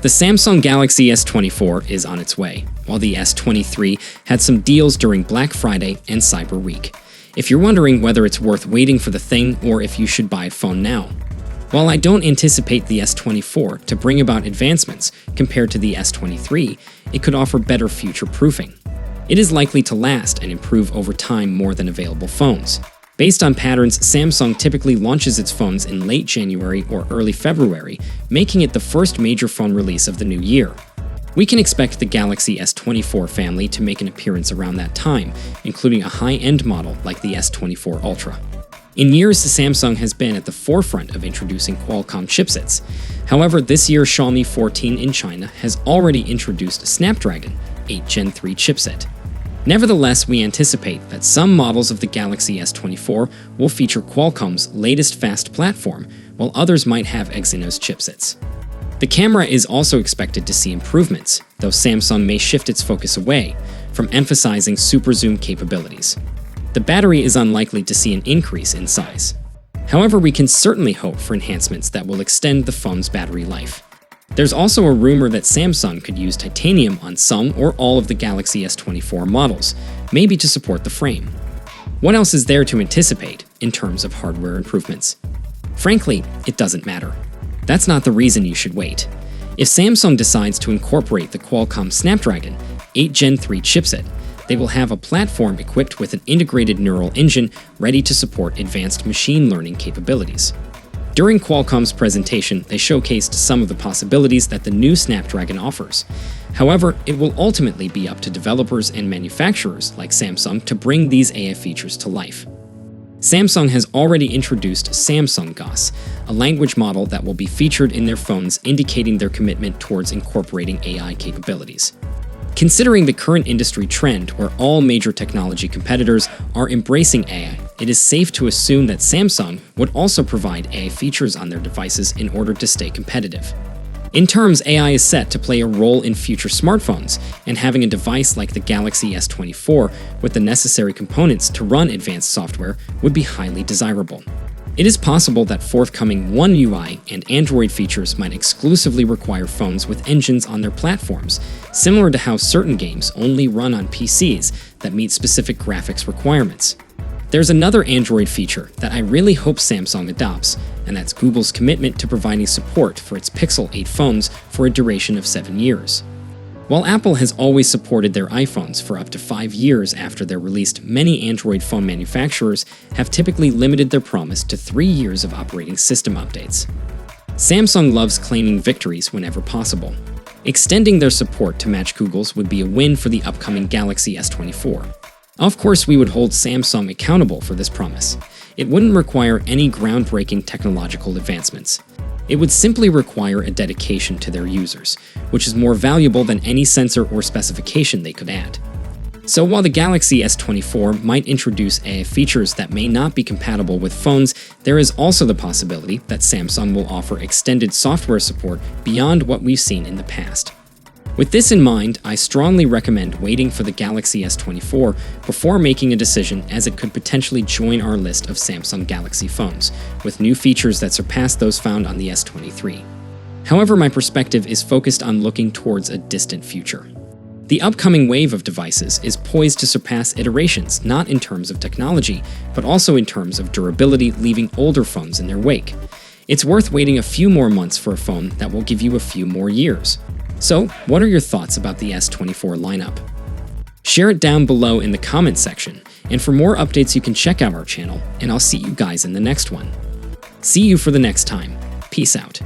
The Samsung Galaxy S24 is on its way, while the S23 had some deals during Black Friday and Cyber Week. If you're wondering whether it's worth waiting for the thing or if you should buy a phone now. While I don't anticipate the S24 to bring about advancements compared to the S23, it could offer better future proofing. It is likely to last and improve over time more than available phones. Based on patterns, Samsung typically launches its phones in late January or early February, making it the first major phone release of the new year. We can expect the Galaxy S24 family to make an appearance around that time, including a high-end model like the S24 Ultra. In years, Samsung has been at the forefront of introducing Qualcomm chipsets. However, this year Xiaomi 14 in China has already introduced a Snapdragon 8 Gen 3 chipset. Nevertheless, we anticipate that some models of the Galaxy S24 will feature Qualcomm's latest fast platform, while others might have Exynos chipsets. The camera is also expected to see improvements, though Samsung may shift its focus away from emphasizing super zoom capabilities. The battery is unlikely to see an increase in size. However, we can certainly hope for enhancements that will extend the phone's battery life. There's also a rumor that Samsung could use titanium on some or all of the Galaxy S24 models, maybe to support the frame. What else is there to anticipate in terms of hardware improvements? Frankly, it doesn't matter. That's not the reason you should wait. If Samsung decides to incorporate the Qualcomm Snapdragon 8 Gen 3 chipset, they will have a platform equipped with an integrated neural engine ready to support advanced machine learning capabilities. During Qualcomm's presentation, they showcased some of the possibilities that the new Snapdragon offers. However, it will ultimately be up to developers and manufacturers like Samsung to bring these AI features to life. Samsung has already introduced Samsung GAS, a language model that will be featured in their phones, indicating their commitment towards incorporating AI capabilities. Considering the current industry trend where all major technology competitors are embracing AI, it is safe to assume that Samsung would also provide AI features on their devices in order to stay competitive. In terms, AI is set to play a role in future smartphones, and having a device like the Galaxy S24 with the necessary components to run advanced software would be highly desirable. It is possible that forthcoming One UI and Android features might exclusively require phones with engines on their platforms, similar to how certain games only run on PCs that meet specific graphics requirements. There's another Android feature that I really hope Samsung adopts, and that's Google's commitment to providing support for its Pixel 8 phones for a duration of 7 years. While Apple has always supported their iPhones for up to 5 years after they're released, many Android phone manufacturers have typically limited their promise to 3 years of operating system updates. Samsung loves claiming victories whenever possible. Extending their support to match Google's would be a win for the upcoming Galaxy S24. Of course, we would hold Samsung accountable for this promise. It wouldn't require any groundbreaking technological advancements. It would simply require a dedication to their users, which is more valuable than any sensor or specification they could add. So while the Galaxy S24 might introduce AI features that may not be compatible with phones, there is also the possibility that Samsung will offer extended software support beyond what we've seen in the past. With this in mind, I strongly recommend waiting for the Galaxy S24 before making a decision, as it could potentially join our list of Samsung Galaxy phones, with new features that surpass those found on the S23. However, my perspective is focused on looking towards a distant future. The upcoming wave of devices is poised to surpass iterations, not in terms of technology, but also in terms of durability, leaving older phones in their wake. It's worth waiting a few more months for a phone that will give you a few more years. So, what are your thoughts about the S24 lineup? Share it down below in the comments section, and for more updates you can check out our channel, and I'll see you guys in the next one. See you for the next time. Peace out.